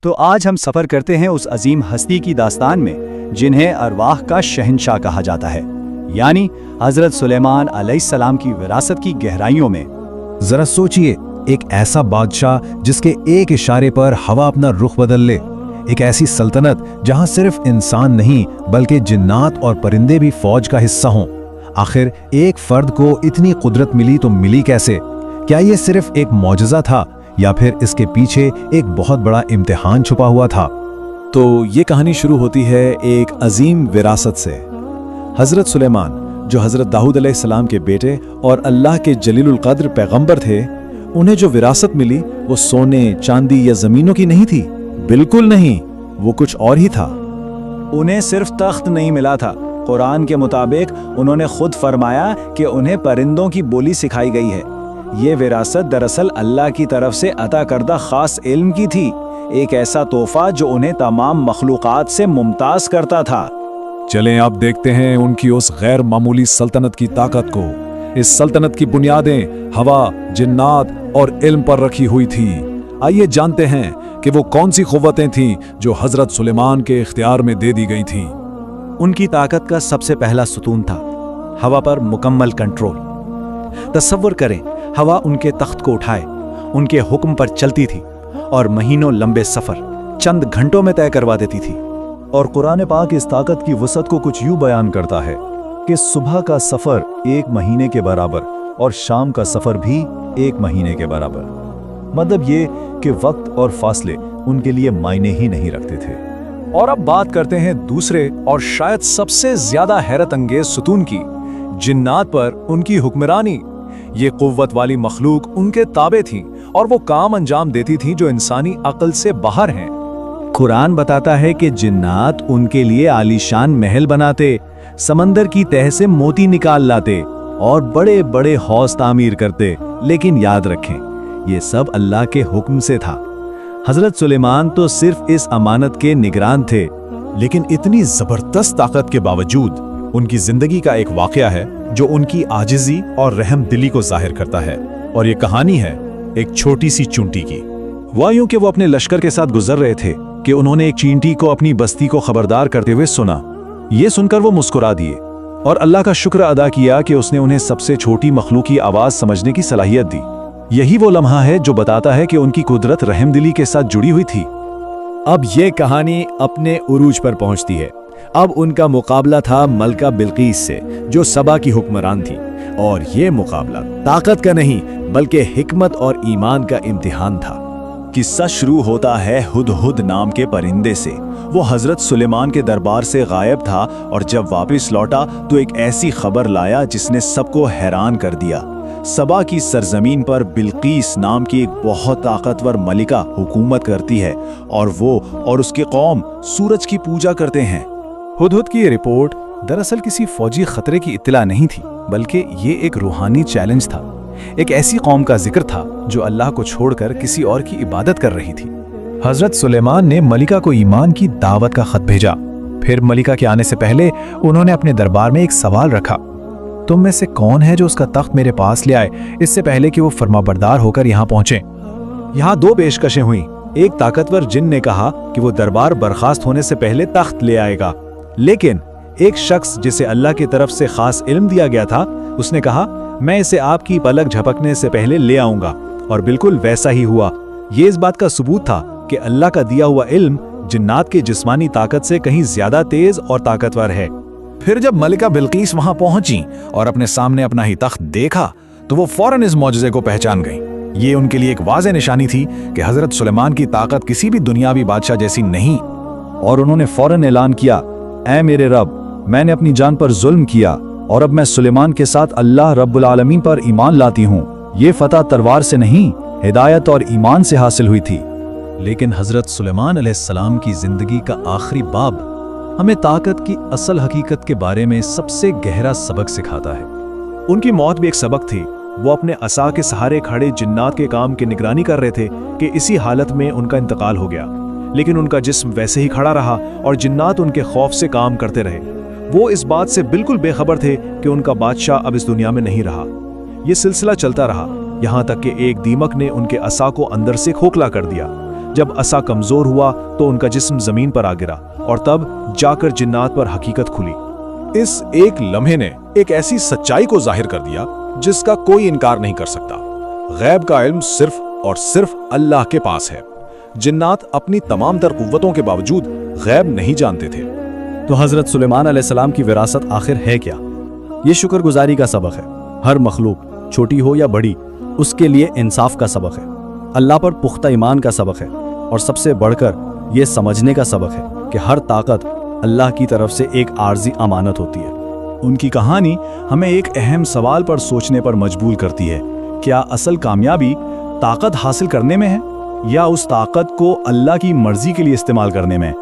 تو آج ہم سفر کرتے ہیں اس عظیم ہستی کی داستان میں جنہیں ارواح کا شہنشاہ کہا جاتا ہے، یعنی حضرت سلیمان علیہ السلام کی وراثت کی گہرائیوں میں۔ ذرا سوچئے، ایک ایسا بادشاہ جس کے ایک اشارے پر ہوا اپنا رخ بدل لے، ایک ایسی سلطنت جہاں صرف انسان نہیں بلکہ جنات اور پرندے بھی فوج کا حصہ ہوں۔ آخر ایک فرد کو اتنی قدرت ملی تو ملی کیسے؟ کیا یہ صرف ایک معجزہ تھا یا پھر اس کے پیچھے ایک بہت بڑا امتحان چھپا ہوا تھا؟ تو یہ کہانی شروع ہوتی ہے ایک عظیم وراثت سے۔ حضرت سلیمان، جو حضرت داؤد علیہ السلام کے بیٹے اور اللہ کے جلیل القدر پیغمبر تھے، انہیں جو وراثت ملی وہ سونے، چاندی یا زمینوں کی نہیں تھی، بالکل نہیں، وہ کچھ اور ہی تھا۔ انہیں صرف تخت نہیں ملا تھا، قرآن کے مطابق انہوں نے خود فرمایا کہ انہیں پرندوں کی بولی سکھائی گئی ہے۔ یہ وراثت دراصل اللہ کی طرف سے عطا کردہ خاص علم کی تھی، ایک ایسا تحفہ جو انہیں تمام مخلوقات سے ممتاز کرتا تھا۔ چلیں اب دیکھتے ہیں ان کی اس غیر معمولی سلطنت کی طاقت کو۔ اس سلطنت کی بنیادیں ہوا، جنات اور علم پر رکھی ہوئی تھی۔ آئیے جانتے ہیں کہ وہ کون سی قوتیں تھیں جو حضرت سلیمان کے اختیار میں دے دی گئی تھیں۔ ان کی طاقت کا سب سے پہلا ستون تھا ہوا پر مکمل کنٹرول۔ تصور کریں، ہوا ان کے تخت کو اٹھائے، ان کے حکم پر چلتی تھی اور مہینوں لمبے سفر چند گھنٹوں میں طے کروا دیتی تھی۔ اور قرآن پاک اس طاقت کی وسعت کو کچھ یوں بیان کرتا ہے کہ صبح کا سفر 1 مہینے کے برابر اور شام کا سفر بھی 1 مہینے کے برابر۔ مطلب یہ کہ وقت اور فاصلے ان کے لیے معنی ہی نہیں رکھتے تھے۔ اور اب بات کرتے ہیں دوسرے اور شاید سب سے زیادہ حیرت انگیز ستون کی، جنات پر ان کی حکمرانی۔ یہ قوت والی مخلوق ان کے تابع تھی اور وہ کام انجام دیتی تھی جو انسانی عقل سے باہر ہیں۔ قرآن بتاتا ہے کہ جنات ان کے لیے عالیشان محل بناتے، سمندر کی تہ سے موتی نکال لاتے اور بڑے بڑے حوض تعمیر کرتے، لیکن یاد رکھیں یہ سب اللہ کے حکم سے تھا۔ حضرت سلیمان تو صرف اس امانت کے نگران تھے۔ لیکن اتنی زبردست طاقت کے باوجود ان کی زندگی کا ایک واقعہ ہے جو ان کی عاجزی اور رحم دلی کو ظاہر کرتا ہے، اور یہ کہانی ہے ایک چھوٹی سی چونٹی کی۔ ہوا یوں کہ وہ اپنے لشکر کے ساتھ گزر رہے تھے کہ انہوں نے ایک چینٹی کو اپنی بستی کو خبردار کرتے ہوئے سنا۔ یہ سن کر وہ مسکرا دیے اور اللہ کا شکر ادا کیا کہ اس نے انہیں سب سے چھوٹی مخلوق کی آواز سمجھنے کی صلاحیت دی۔ یہی وہ لمحہ ہے جو بتاتا ہے کہ ان کی قدرت رحم دلی کے ساتھ جڑی ہوئی تھی۔ اب یہ کہانی اپنے عروج پر پہنچتی ہے۔ اب ان کا مقابلہ تھا ملکہ بلقیس سے، جو سبا کی حکمران تھی، اور یہ مقابلہ طاقت کا نہیں بلکہ حکمت اور ایمان کا امتحان تھا۔ قصہ شروع ہوتا ہے ہدہد نام کے پرندے سے۔ وہ حضرت سلیمان کے دربار سے غائب تھا اور جب واپس لوٹا تو ایک ایسی خبر لایا جس نے سب کو حیران کر دیا۔ سبا کی سرزمین پر بلقیس نام کی ایک بہت طاقتور ملکہ حکومت کرتی ہے، اور وہ اور اس کی قوم سورج کی پوجا کرتے ہیں۔ ہدہد کی یہ رپورٹ دراصل کسی فوجی خطرے کی اطلاع نہیں تھی، بلکہ یہ ایک روحانی چیلنج تھا۔ ایک ایسی قوم کا ذکر تھا جو اللہ کو چھوڑ کر کسی اور کی عبادت کر رہی تھی۔ حضرت سلیمان نے ملکہ کو ایمان کی دعوت کا خط بھیجا۔ پھر ملکہ کے آنے سے پہلے انہوں نے اپنے دربار میں ایک سوال رکھا، تم میں سے کون ہے جو اس کا تخت میرے پاس لے آئے اس سے پہلے کہ وہ فرمانبردار ہو کر یہاں پہنچے؟ یہاں 2 پیشکشیں ہوئیں۔ ایک طاقتور جن نے کہا کہ وہ دربار برخاست ہونے سے پہلے تخت لے آئے گا، لیکن ایک شخص جسے اللہ کی طرف سے خاص علم دیا گیا تھا، اس نے کہا میں اسے آپ کی پلک جھپکنے سے پہلے لے آؤں گا، اور بالکل ویسا ہی ہوا۔ یہ اس بات کا ثبوت تھا کہ اللہ کا دیا ہوا علم جنات کی جسمانی طاقت سے کہیں زیادہ تیز اور طاقتور ہے۔ پھر جب ملکہ بلقیس وہاں پہنچی اور اپنے سامنے اپنا ہی تخت دیکھا تو وہ فوراً اس معجزے کو پہچان گئیں۔ یہ ان کے لیے ایک واضح نشانی تھی کہ حضرت سلیمان کی طاقت کسی بھی دنیاوی بادشاہ جیسی نہیں۔ اور انہوں نے فوراً اعلان کیا، اے میرے رب، میں نے اپنی جان پر ظلم کیا اور اب میں سلیمان کے ساتھ اللہ رب العالمین پر ایمان لاتی ہوں۔ یہ فتح تلوار سے نہیں، ہدایت اور ایمان سے حاصل ہوئی تھی۔ لیکن حضرت سلیمان علیہ السلام کی زندگی کا آخری باب ہمیں طاقت کی اصل حقیقت کے بارے میں سب سے گہرا سبق سکھاتا ہے۔ ان کی موت بھی ایک سبق تھی۔ وہ اپنے عصا کے سہارے کھڑے جنات کے کام کی نگرانی کر رہے تھے کہ اسی حالت میں ان کا انتقال ہو گیا، لیکن ان کا جسم ویسے ہی کھڑا رہا اور جنات ان کے خوف سے کام کرتے رہے۔ وہ اس بات سے بالکل بے خبر تھے کہ ان کا بادشاہ اب اس دنیا میں نہیں رہا۔ یہ سلسلہ چلتا رہا یہاں تک کہ ایک دیمک نے ان کے عصا کو اندر سے کھوکھلا کر دیا۔ جب عصا کمزور ہوا تو ان کا جسم زمین پر آ گرا اور تب جا کر جنات پر حقیقت کھلی۔ اس ایک لمحے نے ایک ایسی سچائی کو ظاہر کر دیا جس کا کوئی انکار نہیں کر سکتا۔ غیب کا علم صرف اور صرف اللہ کے پاس ہے۔ جنات اپنی تمام تر قوتوں کے باوجود غیب نہیں جانتے تھے۔ تو حضرت سلیمان علیہ السلام کی وراثت آخر ہے کیا؟ یہ شکر گزاری کا سبق ہے۔ ہر مخلوق چھوٹی ہو یا بڑی اس کے لیے انصاف کا سبق ہے، اللہ پر پختہ ایمان کا سبق ہے، اور سب سے بڑھ کر یہ سمجھنے کا سبق ہے کہ ہر طاقت اللہ کی طرف سے ایک عارضی امانت ہوتی ہے۔ ان کی کہانی ہمیں ایک اہم سوال پر سوچنے پر مجبور کرتی ہے، کیا اصل کامیابی طاقت حاصل کرنے میں ہے یا اس طاقت کو اللہ کی مرضی کے لیے استعمال کرنے میں؟